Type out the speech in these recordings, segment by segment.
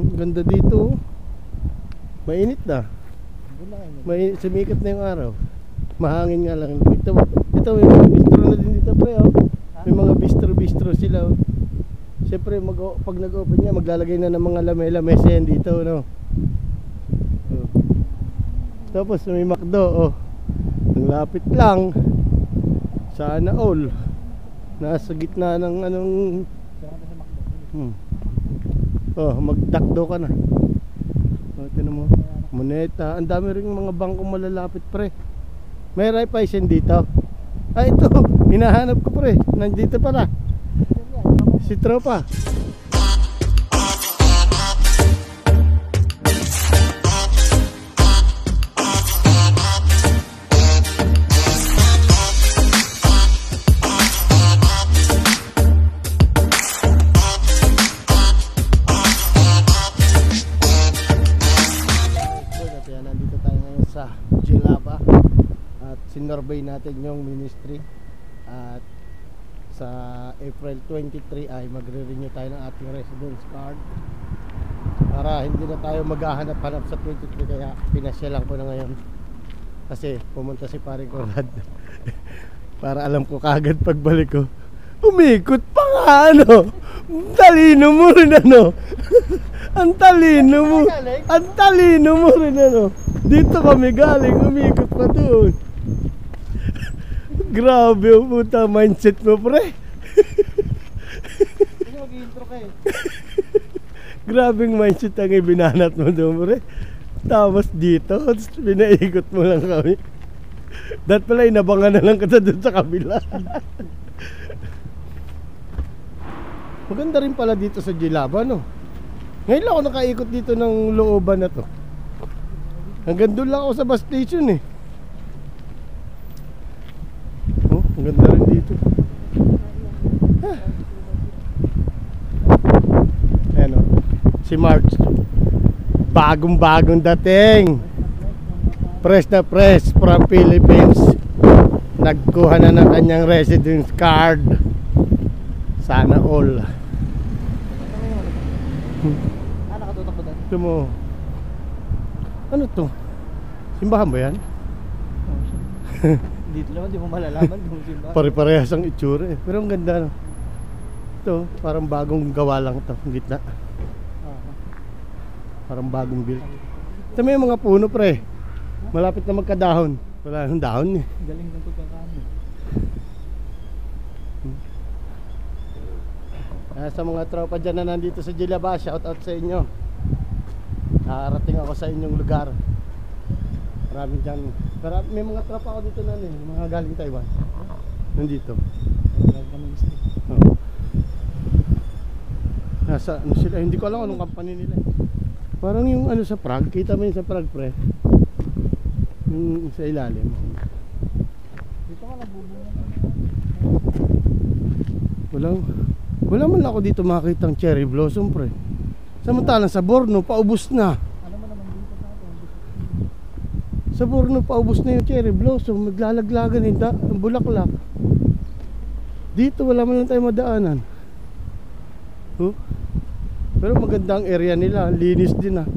Ganda dito. Mainit na. Mainit, sumikat na yung araw. Mahangin nga lang. Ito may mga bistro na din dito pre, oh. May mga bistro sila, oh. Siyempre pag nag-open niya, maglalagay na ng mga lamesa yan dito, no. Oh. Tapos may McDo, oh. Ang lapit lang. Sana all. Nasa gitna ng anong oh, magdakdo ka na. Oh, tinan mo. Moneta. Ang dami ring mga bangkong malalapit pre. May Raiffeisen dito. Ah, ito. Hinahanap ko pre. Nandito pala. Si Tropa. Sinurbay natin yung ministry at sa April 23 ay magre-renew tayo ng ating residence card para hindi na tayo maghahanap-hanap sa 23, kaya pinasyalan ko na ngayon kasi pumunta si paring Conrad para alam ko kagad pagbalik ko umikot pa nga ano. Talino mo rin ano. Ang talino mo rin ano. Dito kami galing, umikot pa doon. Grabe ang puta mindset mo pre. Mag-intro ka eh. Grabing mindset ang ibinanat mo doon pre. Tapos dito, pinaikot mo lang kami. Dat pala inabangan na lang kita doon sa kabila. Maganda rin pala dito sa Jilaba, no? Ngayon lang ako nakaikot dito ng looban na to. Hanggang doon lang ako sa bus station eh. Oh, ang ganda rin dito. Ayan o, si March. Bagong dating. Press na press from Philippines. Nagkuha na ng kanyang residence card. Sana all. Nakatutok mo doon? Ito mo. Ano to? Simbahan ba yan? Dito naman, di mo malalaman kung simbahan. Pare-parehas ang itsura eh. Pero ang ganda no? Ito, parang bagong gawa lang ito. Ang gitna. Parang bagong build. Ito may mga puno pre. Malapit na magkadahon. Wala nang dahon eh. Galing ng pagkakano. Sa mga tropa dyan na nandito sa Jilaba, shout out sa inyo. Nakarating ako sa inyong lugar. Marami dyan. May mga tropa ako dito na mga galing Taiwan. Nandito. Oh. Nasa ano sila, hindi ko alam anong company nila. Parang yung ano sa Prague, kita mo yun sa Prague pre. Yung sa ilalim. Dito ka nabubungan. Wala man lang ako dito makakita ng cherry blossom pre. Samantalang sa Borno, paubos na. Alam mo naman dito sa atin. Sa Borno, paubos na yung cherry blossom. Maglalaglagan yung bulaklak. Dito, wala man lang tayo madaanan. Huh? Pero maganda ang area nila. Linis din ah.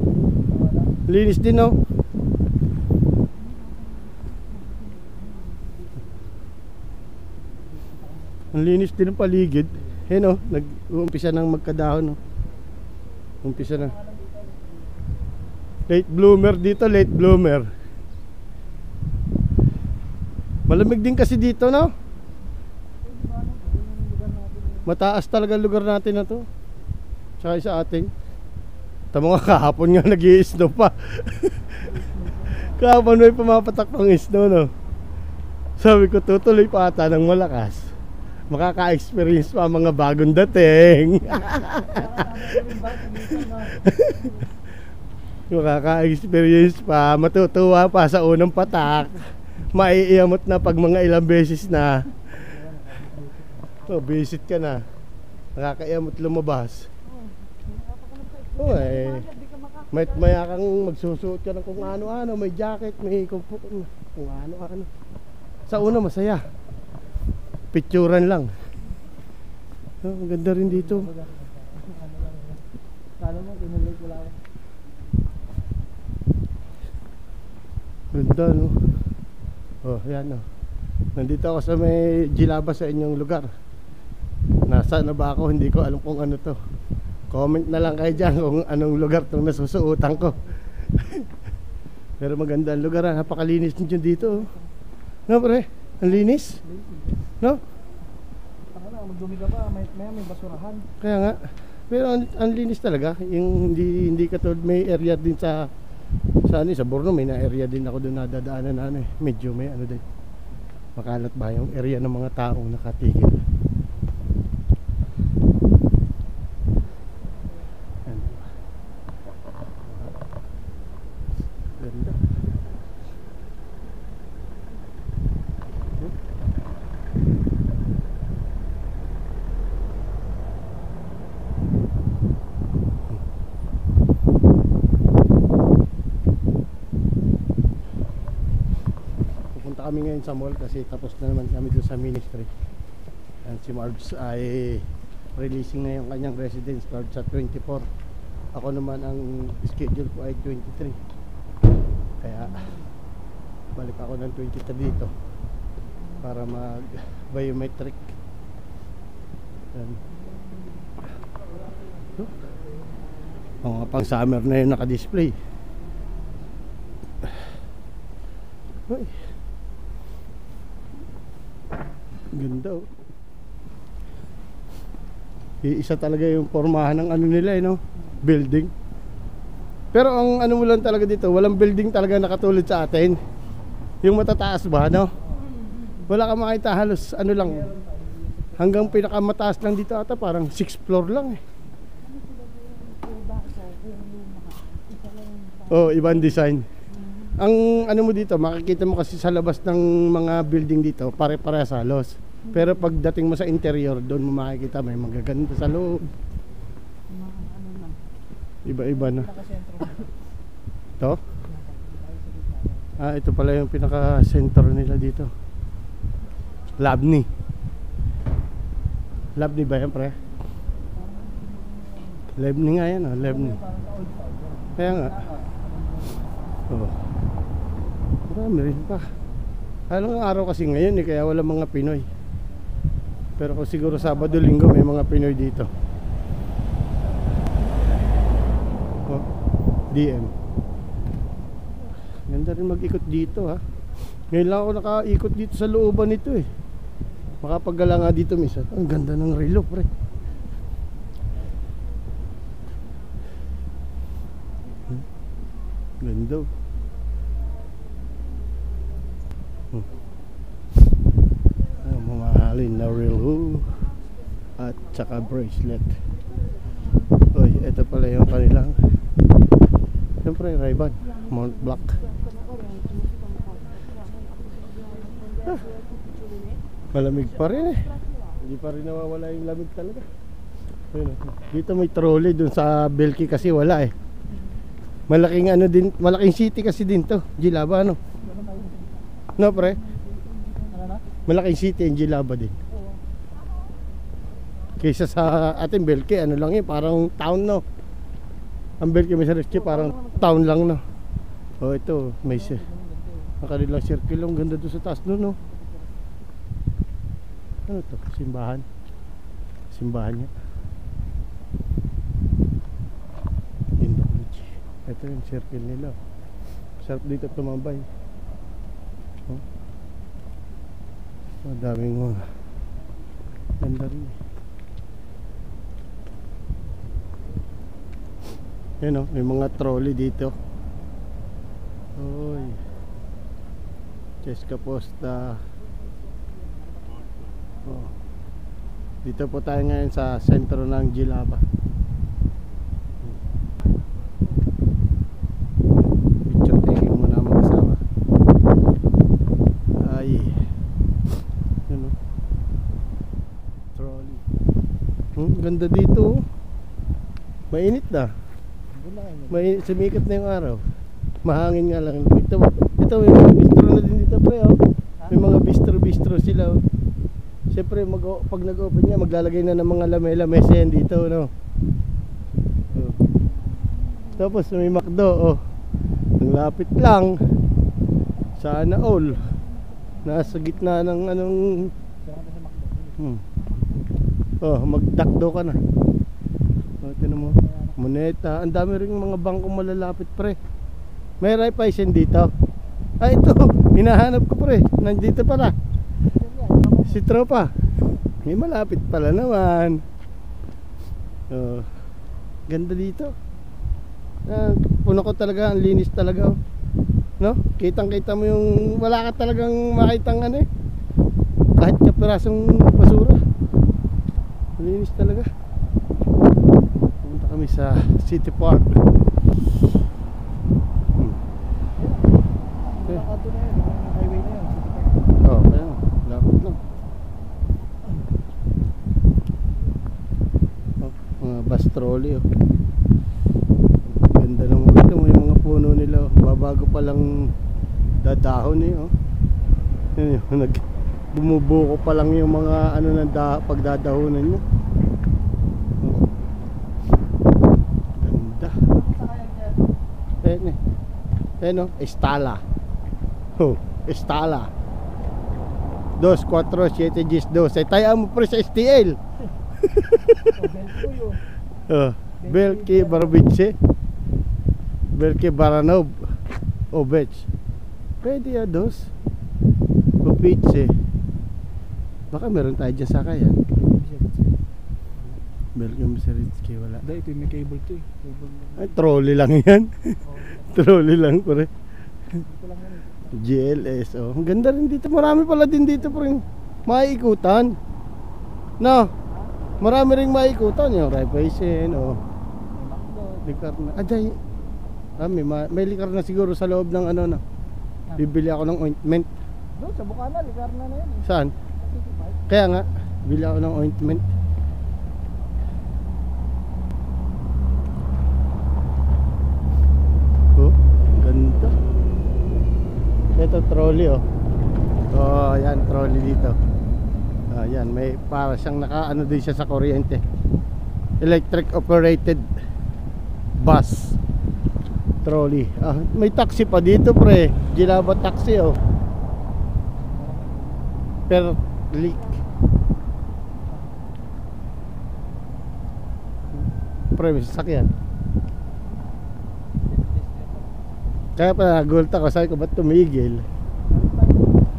Linis din oh. Ang linis din ang paligid. Ayan oh, nag-uumpisa ng magkadahon oh. Umpisa na. Late bloomer dito, late bloomer. Malamig din kasi dito no? Mataas talaga lugar natin na to. Tsaka sa ating. Tama nga kahapon nga nag-i-snow pa. Kahapon may pumapatak pang snow no. Sabi ko tutuloy pa ata ng malakas. Makaka-experience pa mga bagong dating. Makaka-experience pa, matutuwa pa sa unang patak. Maiiyamot na pag mga ilang beses na. Visit ka na. Nakakaiyamot lumabas. Maya kang magsusuot ka ng kung ano-ano. May jacket, may kung ano-ano. Sa una masaya. Picturan lang. Ang ganda rin dito. Kala mo, tinuloy ko lang Ganda, no? Oh, yan, no? Nandito ako sa may Gilaba sa inyong lugar. Nasa na ba ako? Hindi ko alam kung ano to. Comment na lang kayo dyan kung anong lugar tong nasusuutan ko. Pero maganda ang lugar, ha? Napakalinis nyo dito, oh. No, pre? Ang linis? No? Taka na, magdumi ka pa, may basurahan. Kaya nga. Pero ang linis talaga. Yung hindi katulad, may area din sa Borno, may na area din ako doon nadadaanan na ano eh. Medyo may ano din. Makalat ba yung area ng mga taong nakatigil. Yan. Ganda. Kami ngayon sa mall kasi tapos na naman kami doon sa ministry. And si Marge ay releasing na yung kanyang residence card sa 24. Ako naman ang schedule ko ay 23. Kaya balik ako ng 23 dito para mag biometric. Mga pang summer na yung naka-display. Uy. Ganda, oh. Isa talaga yung pormahan ng ano nila, no? Building. Pero ang ano mo lang talaga dito, walang building talaga nakatulad sa atin. Yung matataas ba, no? Wala ka makita, halos ano lang. Hanggang pinakamataas lang dito ata, parang 6th floor lang eh. Oh, ibang design. Ang ano mo dito, makikita mo kasi sa labas ng mga building dito, pare-parehas halos. Pero pagdating mo sa interior, doon mo makikita may magaganda sa loob. Iba-iba na. Ito? Ah, ito pala yung pinaka-center nila dito. Labni. Labni ba yan, pre? Labni nga yan, oh. Labni. Kaya nga. Oh. Marami rin pa. Anong araw kasi ngayon eh, kaya wala mga Pinoy. Pero kung siguro Sabado, Linggo may mga Pinoy dito. Oh, DM. Ganda rin mag-ikot dito, ha. Ngayon lang ako nakaikot dito sa looban nito eh. Makapagala nga dito minsan. Ang ganda ng relo, pre. Ganda. Mamahalin na relo at saka bracelet. Uy, ito pala yung kanilang, siyempre, Ray-Ban Mont Blanc. Malamig pa rin eh. Hindi pa rin nawawala yung lamig talaga. Ayun, dito may trolley, dun sa Belki kasi wala eh. Malaking ano din, malaking city kasi din to, Gilaba, ano? No, pre? Malaking city ang Gilaba din. Kaysa sa ating Belki, ano lang eh, parang town, no? Ang Belki may sarili, parang town lang, no? Oh, ito, may nakalilang circle, ang ganda doon sa taas doon, no? Ano to? Simbahan. Simbahan niya. Ito yung circle nila. Sarap dito tumambay. Oh. Madaming mga ganda rin. Yan o, may mga trolley dito. Oy. Cheska Posta. Oh. Dito po tayo ngayon sa sentro ng Gilaba. Picture taking muna mag-asawa. Ay. Yun o. Trolley. Ganda dito. Mainit na. Mainit, sumikat na yung araw. Mahangin nga lang. Ito may mga bistro na din dito pre, oh. May mga bistro sila, oh. Siyempre pag nag-open niya, maglalagay na ng mga lamesa yan dito, no? Oh. Tapos may McDo, oh. Ang lapit lang. Sana all. Nasa gitna ng anong Sarap sa McDo. Oh, magdakdo ka na. Oh, tinan mo. Moneta, ang dami ring mga bangko malalapit pre. May Raiffeisen dito. Ah, ito, hinahanap ko pre. Nandito pala. Si tropa. May malapit pala naman. Oh, ganda dito. Ah, puno ko talaga, ang linis talaga. Oh. No? Kitang-kita mo yung wala ka talagang makitang ano eh. Kahit kapirasong basura. Linis talaga. Punta kami sa City Park. Nakakanto na yun, yung highway na yun. Oh, kaya lapit lang. Oh, mga bus trolley oh. Ganda naman ito, may mga puno nila oh. Babago pa lang dadahon eh oh. Yun yung bumubuko pa lang yung mga ano ng pagdadahonan nyo. Oh. Ganda. Ayan oh, Estala. Oh, Estala 247 tayo mo pre sa STL. Oh, Belki Barbice, Belki Baranov Ovech. Pwede ya dos Opice. Baka meron tayo dyan sa kaya. Belki Misaritsky wala. Dahil ito yung may cable to eh. Ay, trolley lang yan. Trolley lang pre. Ito lang yan eh. GLS oh. Ang ganda rin dito. Marami pala din dito pre. Maiikutan. No. Marami ring maiikutan yung Raiffeisen oh. Likar na. Aday. May likar na siguro sa loob ng ano na. Bibili ako ng ointment. Doon sa Bukana, likar na yan eh. Saan? Kaya nga, bili ako ng ointment. Oh, ganda. Ito trolley oh. Oh, yan trolley dito. Ah, yan, may para siyang nakaano din siya sa kuryente. Electric operated bus trolley. Ah, may taxi pa dito pre. Ginaba taxi oh. Per leak. Pre, may sasakyan. Kaya pala nagulat ako, sabi ko ba't tumigil?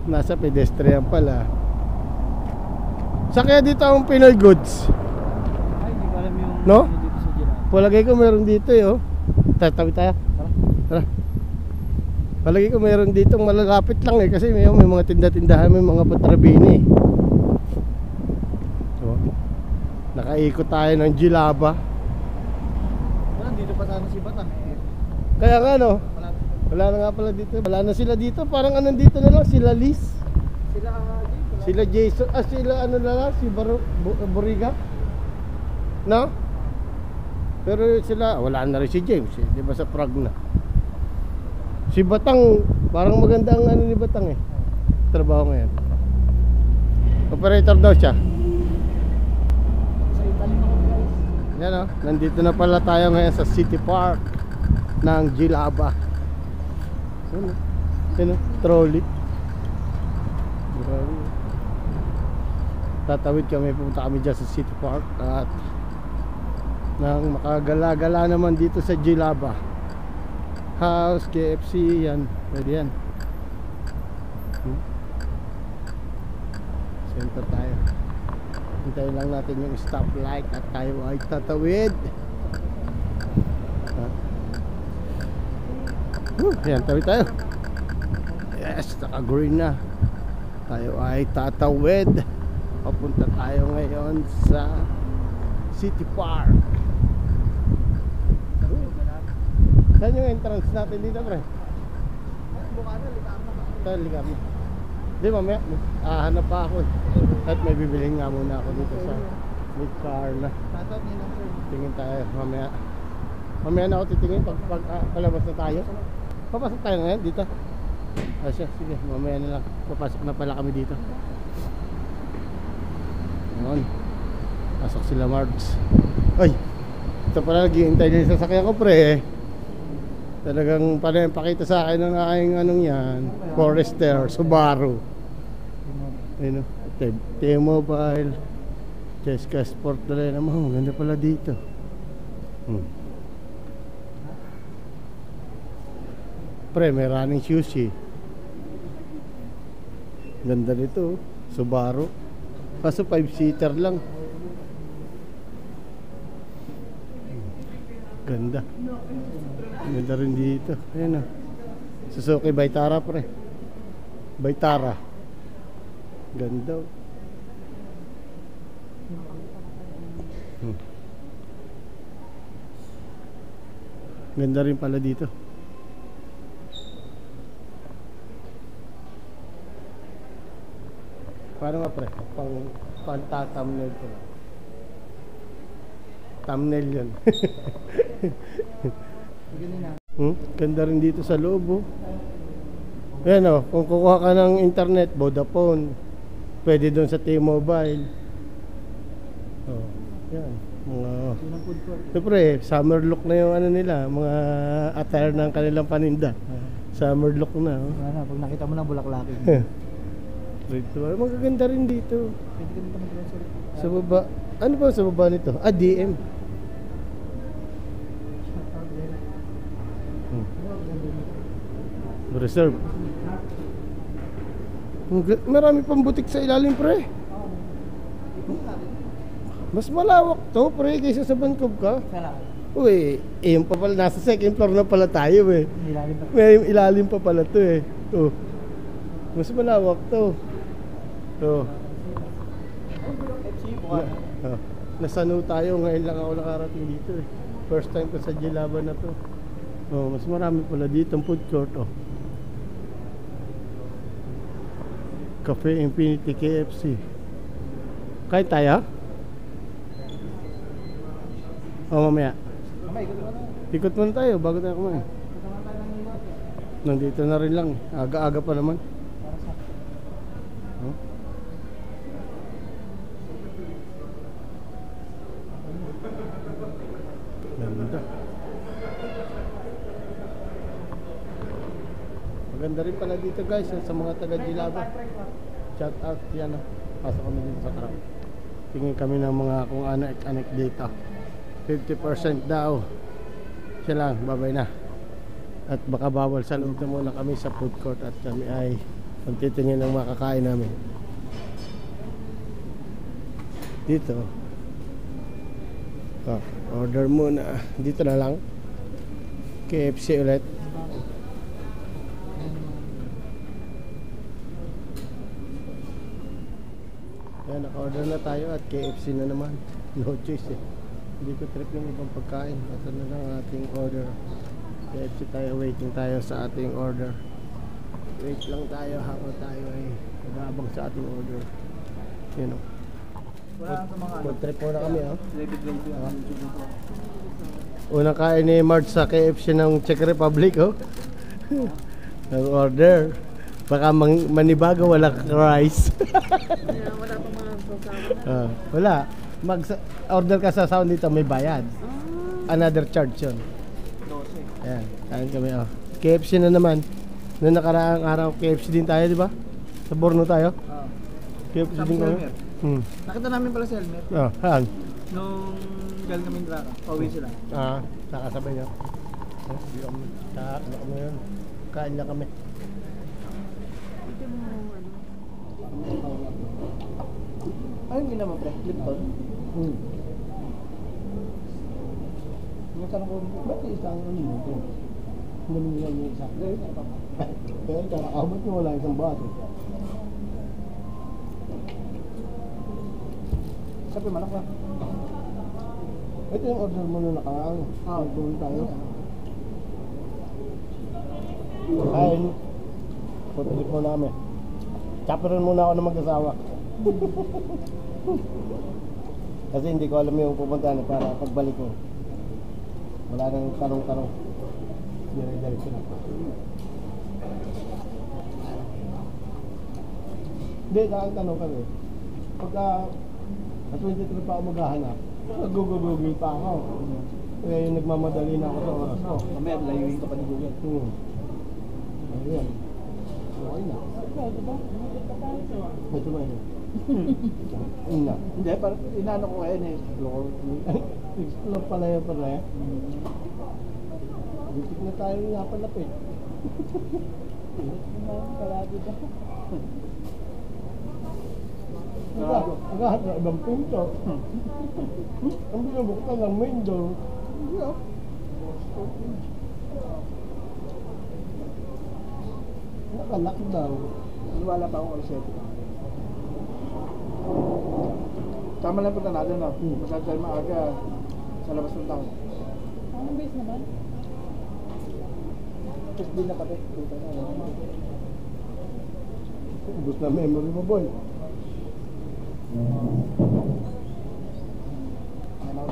Nasa pedestrian pala. Sa kaya dito ang Pinoy goods. Ay, hindi ko alam yung No? ano dito sa Giraffe. Palagay ko meron dito eh oh. Tatabi tayo. Tara. Palagay ko meron dito malalapit lang eh. Kasi may mga tinda-tindahan, may mga patrabini. So, nakaikot tayo ng Gilaba. Wala, dito pa sana si Batang eh. Kaya nga no, Wala. wala na nga pala dito. Wala na sila dito. Parang anong dito na lang, sila Liz, Sila dito. sila Jason, sila ano na lang, si Buriga. No? Pero sila, wala na rin si James eh. Di ba sa Prague na. Si Batang, parang maganda ang ano ni Batang eh. Trabaho ngayon. Operator daw siya. Sa Italy ako guys. Yan o, nandito na pala tayo ngayon sa City Park ng Gilaba. Yan o, yan o, trolley. Grabe. Tatawid kami, pupunta kami dyan sa City Park. At nang makagala-gala naman dito sa Gilaba House, KFC, yan, pwede yan. Center tayo. Hintayin lang natin yung stoplight at tayo ay tatawid. Yan, tawid tayo. Yes, naka-green na. Tayo ay tatawid. Papunta tayo ngayon sa City Park. Saan yung entrance natin dito, pre? Bukana, likar na ba? Ito, ligar mo. Di, mamaya, hanap pa ako. At may bibilhin nga muna ako dito sa mid-car na. Tatawag niyo lang sir. Tingin tayo, mamaya. Mamaya na ako titingin pag palabas na tayo. Papasok tayo ngayon dito. Siya, sige, mamaya na lang. Papasok na pala kami dito. Ngayon, pasok sila Margs. Ay, ito pala naghihintay na yung sasakyan ko, pre. Talagang pakita sa akin ng aking anong yan, Forester, Subaru. Ayun o, T-Mobile, Cheska Sport na rin naman. Maganda pala dito. Pre, may running shoes eh. Ganda nito, Subaru. Kaso 5-seater lang. Ganda. Ganda rin dito. Ayan o. Suzuki Vitara pre. Vitara. Ganda o. Ganda rin pala dito. Paano nga pre? Pang-thumbnail ko lang. Thumbnail yun. Ganda rin dito sa loob oh. Ayan oh, kung kukuha ka ng internet, Vodafone, pwede doon sa T-Mobile. Oh, yan. Mga siyempre, summer look na yung ano nila, mga attire ng kanilang paninda. Summer look na oh. Ano, pag nakita mo ng bulaklakin. Dito, magaganda rin dito. Pwede ka nito mag-grocery. Sa baba, ano ba sa baba nito? Ah, DM. Reserve. Marami pang butik sa ilalim pre. Mas malawak to pre kaysa sa Bangkok ka. Uy, yung pa pala, nasa second floor na pala tayo eh. May ilalim pa pala to eh. Oh. Mas malawak to. Oh. Nasano tayo, ngayon lang ako nakarating dito eh. First time ko sa Jilaban na to. Oh, mas marami pala dito ang food court oh. Cafe Infinity KFC. Kain tayo? O mamaya. Ikot muna tayo bago tayo kumain. Nandito na rin lang. Aga-aga pa naman. Oh. Ganda. Maganda rin pala dito guys sa mga taga Jilaba. Shout out yan oh. Pasok kami dito sa truck. Tingin kami ng mga kung anak dito. 50% daw. Siya lang, babay na. At baka bawal sa loob na muna kami sa food court at kami ay magtitingin ng makakain namin. Dito. Oh, order muna. Dito na lang. KFC ulit. Yan, naka-order na tayo at KFC na naman. No choice eh. Hindi ko trip yung ibang pagkain. Ito na lang ating order. KFC tayo, waiting tayo sa ating order. Wait lang tayo habang tayo ay nag-aabang sa ating order. Yun o. Food trip muna kami o. Unang kain ni Marge sa KFC ng Czech Republic o. Nag-order. Baka manibago, wala rice. Wala pa mga sasama. Wala. Order ka sa sound dito, may bayad. Another charge yun. 12. Ayan, kain kami oh. KFC na naman. Noong nakaraang araw, KFC din tayo, di ba? Sa Borno tayo. KFC Tapos din kami. Elmer. Nakita namin pala si Elmer. Saan? Nung galing kami Draka. Pauwi sila. Nakasabay niya. Hindi kami. Ano kami yun? Kain na kami. Ito mo ano. Ayun yun naman pre, Lipton. Yung tanong ko, ba't isang ano ito? Ganun lang yung isa. Kaya kakabot nyo wala isang baso. Sabi manok na. Ito yung order mo na nakaraan. Nagtuloy tayo. Kain. Putrip mo namin. Chaperon muna ako ng mag-asawa. Kasi hindi ko alam yung pupuntahan para pagbalik ko. Wala nang tanong-tanong. Dire-diretso na. Hindi, tanong kami. Pagka sa 23 pa ako maghahanap, nag-google pa ako. kaya yung nagmamadali na ako sa oras ko. Mamaya, layuin ka pa ni Google. Ayan. Okay na. Ito ba yun? Ina. Hindi, parang inaano ko kayo na explore. Explore pala yun pala eh. Bitik na tayo nga palapit. Palagi ba? Agad na ibang pinto. Ang binubuktan ng main door. Yeah. Nakalak daw. Wala pa akong all-set. Tama lang punta natin, no? Masyado tayo maaga sa labas ng town. Anong base naman? Just din na pati. Dito na. Ubus na memory mo, boy. Ano?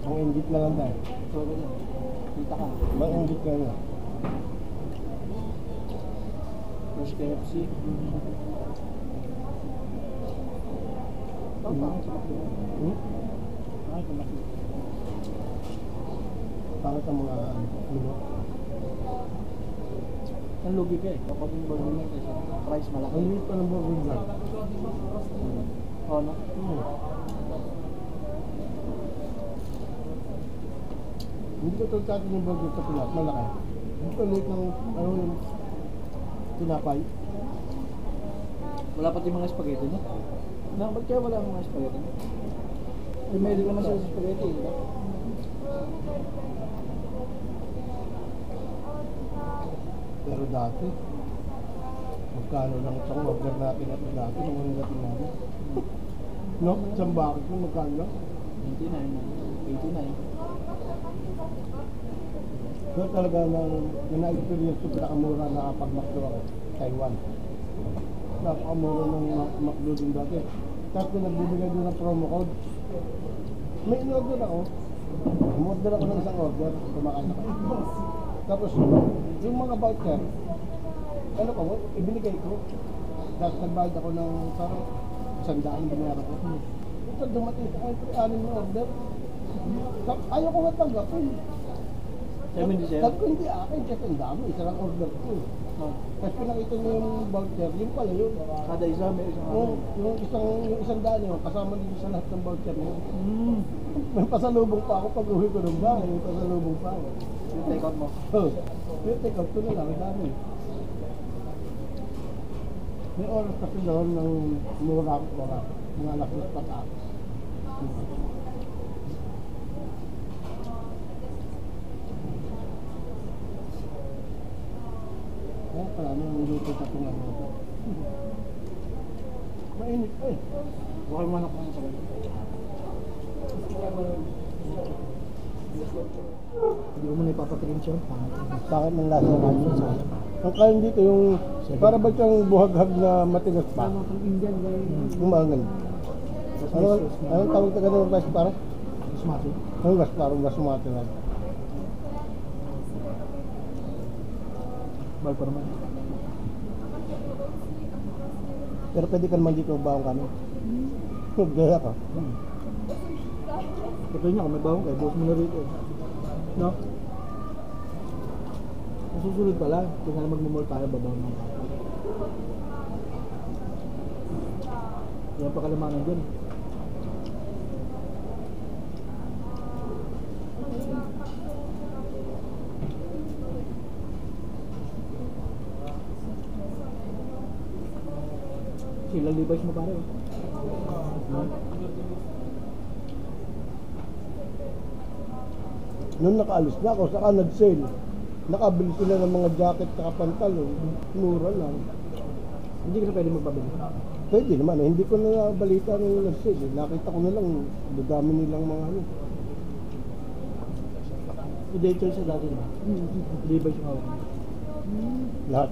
Ang inggit na lang tayo. So, kita ka. Bang inggit na lang. Fresh KFC. Pangit sa makdo. Pangit sa makdo. Pangit ang mga ano. Ang lugi ka eh. Kapag yung burger mo kasi price malaki. Ang liit pa ng burger bar. Oo, no? Hindi ko tulad sa atin yung burger sa Pinas, malaki. Hindi ko liit ng ano yung tinapay. Wala pati mga spaghetti, no? Ba't kaya wala mga spaghetti? Eh, may naman sila sa spaghetti, di ba? Pero dati, magkano lang isang order natin at dati nung mga natin namin. No? Isang bakit kung magkano lang? 89. Pero talaga na na-experience ko pinakamura na kapag McDo ako, Taiwan. Napakamura ng McDo din dati. Tapos kung nagbibigay doon ng promo code, may in-order ako. Umorder ako ng isang order, kumakain ako. Tapos yung mga voucher, ano ko, ibinigay ko. Tapos nagbayad ako ng parang 100 binayaran ko. Ito dumating sa akin, 6 na order. Ayaw ko nga tanggapin. Sabi hindi sa'yo? Sabi ko hindi akin, kasi ang dami, isa lang order ko. Tapos pinakita niyo yung voucher, yun pala yun. Kada isa may isang Yung isang daan yun, kasama dito sa lahat ng voucher yun. May pasalubong pa ako pag uwi ko ng bahay, may pasalubong pa ako. yung take out mo. Yung take out ko na lang, ang dami. May oras kasi doon ng mura mga alas ng pataas. Kaya pala, nung luto sa tungan mo. Mainit pa eh. Bukay mo na kung sa ganun. Hindi ko muna ipapatikin siya. Bakit ng lasa ng kanyo? Ang kain dito yung para ba siyang buhaghag na matigas pa? Indian guy. Umangan. Anong tawag ka ganun rice para? Smati. Anong rice para? Basmati lang. Bal pa naman. Pero pwede ka naman dito baong kami. Gaya ka. Ito niya, kung may bawang kayo, buhos mo na rito. No? Ang susunod pala, kung na magmumol tayo, babawang naman. Yan pa kalamanan dyan. Sila Levi's mo pare. No? Nung nakaalis na ako, saka nag-sale. Nakabili sila ng mga jacket at pantalon. Mura lang. Hindi ka na pwede magpabili. Pwede naman eh. Hindi ko na balita nung nag-sale. Eh. Nakita ko na lang, dadami nilang mga ano. I-date sa dati na. Levi's yung hawak. Lahat.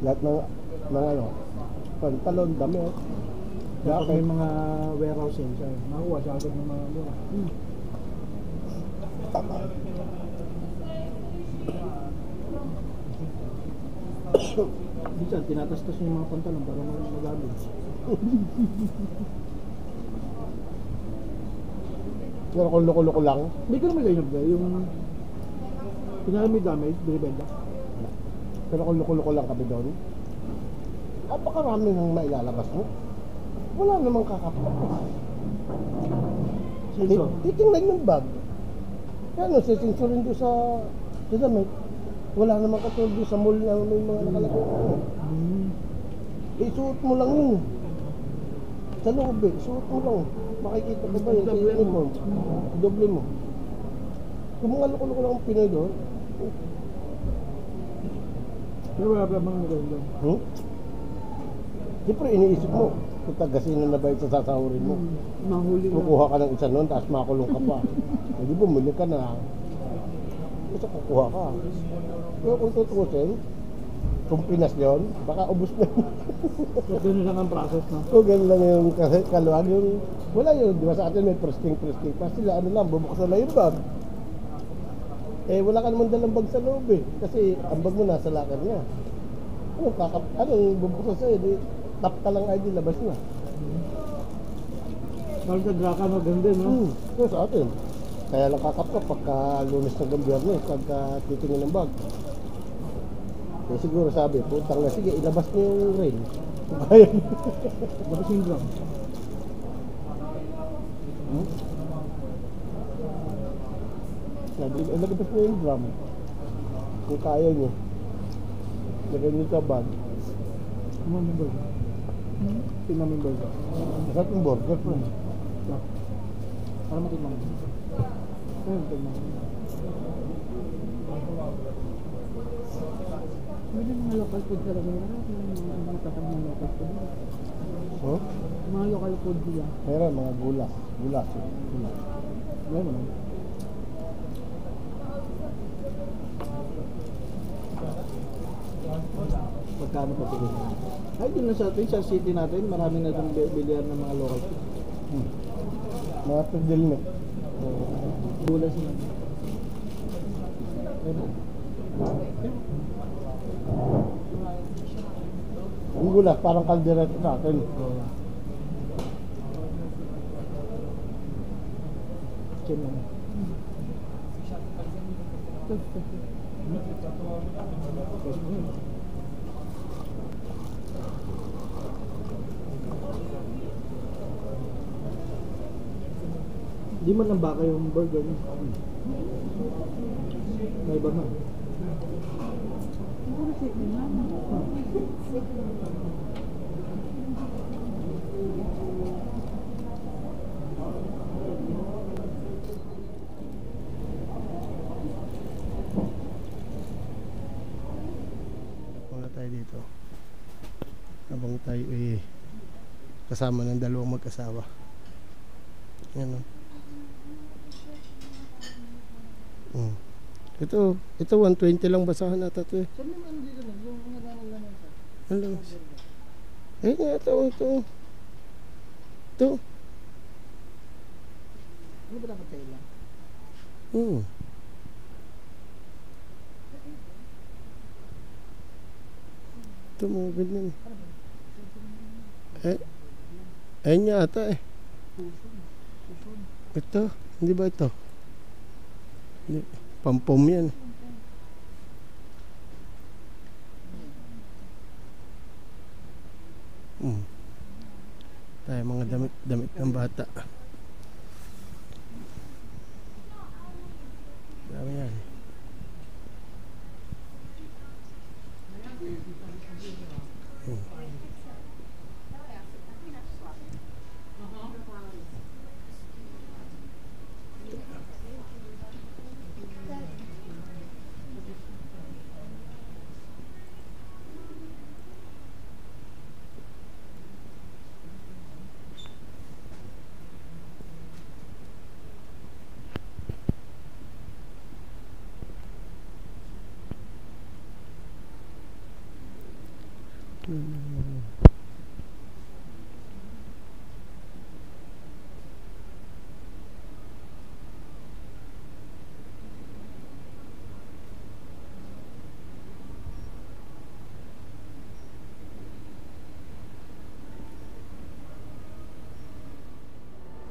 Lahat ng ano. pantalon, damit. Dapat may Jacket. mga warehouse yan siya. Makuha siya agad ng mga mura. Minsan, tinatastas niya yung mga pantalon para magamit. Pero kung loko-loko lang, Hindi ka naman ganyan ba? Yung pinamay damage, binibenda. pero kung loko-loko lang kami doon, napakarami ng mailalabas mo. Wala namang kakapit. Sensor. Titingnan yung bag. Kaya ano, sisensorin doon sa damit. Wala namang katulad doon sa mall na may mga nakalagay. Isuot mo lang yun. Sa loob eh, isuot mo lang. Makikita ko ba yun sa Doble mo. uniform? Doble mo. Kung mga loko-loko lang ang Pinoy doon, Pero wala pa mga maganda. siyempre iniisip mo, kung tagasino na ba ito sasahurin mo? Mahuli na. Kukuha ka ng isa noon, tapos makulong ka pa. Hindi bumili ka na. Kasi kukuha ka. Pero kung tutusin, kung Pinas yun, baka ubus na. So, ganun lang ang process, no? Kung gano'n lang yung kaluwag, yung wala yun. Di ba sa atin may presting. Pa sila, ano lang, bubuksan na yung bag. Eh, wala ka naman dalang bag sa loob eh. Kasi ang bag mo nasa locker niya. Anong bubuksan sa'yo? Di, tap ka lang ID, labas na. Parang sa Draka, no? Ganun din, no? Pero sa atin, kaya lang kakap ka pagka Lunes ng Biyernes, pagka titingin ng bag. Eh siguro sabi, putang na, sige, ilabas niyo yung rain. Kaya. Bakit yung drum? Ilagabas niyo yung drum. Kung kaya niyo. Lagay niyo sa bag. Pinaming burger. Pinaming burger. Masarap yung burger, bro. Yeah. Para matikman mo. Ayun, matikman mo. Ano mga local food talaga? Marami mga matatang mga local food. Huh? Mga local food nila. Meron mga gulas. Gulas. Gulas. Ayun, ano? Pagkano pa tigil na? Ay, din na sa atin, sa city natin, marami na itong bilihan ng mga local food. Mga pagdilnik. Bulas na. Ayun. Yung gulas, parang kaldereta sa atin. Chicken lang. Di man lang baka yung burger niya. May iba man. Siguro siya na. Muna tayo dito. Habang tayo kasama ng dalawang mag-asawa. Yan o. Ito 120 lang basahan ata ito eh. Saan naman dito na? Yung mga naman sa? Ano? Eh nga ito. Ito. Ano ba dapat kayo lang? Ito mga ganyan. Ayun nga ata eh. Ito. Hindi ba ito? Hindi. Pampom yan. Tayo mga damit ng bata. Dami yan.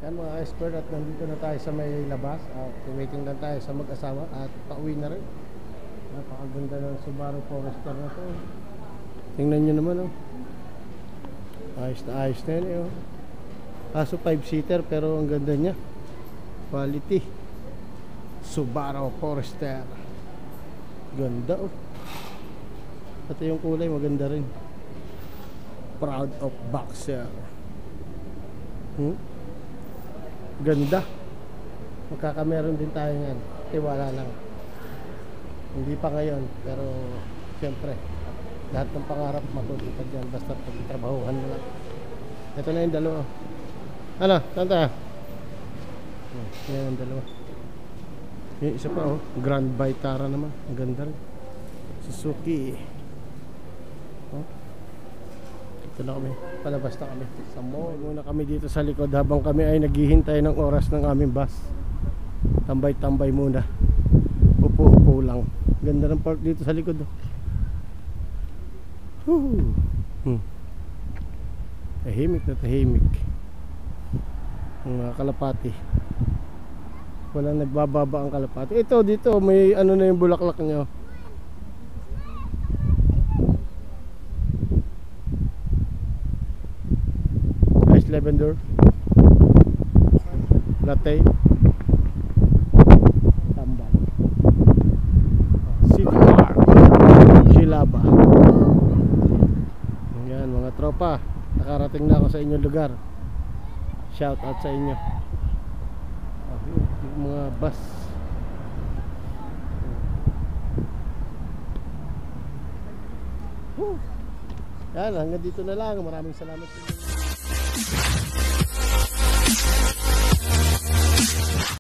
Yan mga expert, at nandito na tayo sa may labas. Waiting lang tayo sa mag-asawa at pauwi na rin. Napakaganda ng Subaru Forester na to. Tingnan nyo naman, oh. Ayos na yun, eh, oh. Kaso 5-seater pero ang ganda niya. Quality. Subaru Forester. Ganda, oh. Pati yung kulay maganda rin. Proud of Boxer. Ganda. Magkakameron din tayo yan. Tiwala lang. Hindi pa ngayon, pero siyempre lahat ng pangarap matutupad yan basta pagtrabahuhan mo lang. Ito na yung dalawa. Ano? Saan tayo? Yan ang dalawa. Yung isa pa, oh, Grand Vitara naman. Ang ganda rin. Suzuki. Oh. Ito na kami. Palabas na kami sa mall. Muna kami dito sa likod habang kami ay naghihintay ng oras ng aming bus. Tambay-tambay muna. Upo-upo lang. Ganda ng park dito sa likod, oh. Tahimik na tahimik. Ang mga kalapati. Walang nagbababa ang kalapati. Ito dito may ano na yung bulaklak nyo. Ice lavender, latte, tambal, City Park, Chilaba. Yan mga tropa, nakarating na ako sa inyong lugar. Shout out sa inyo. Yung mga bus. Yan, hanggang dito na lang. Maraming salamat sa inyo.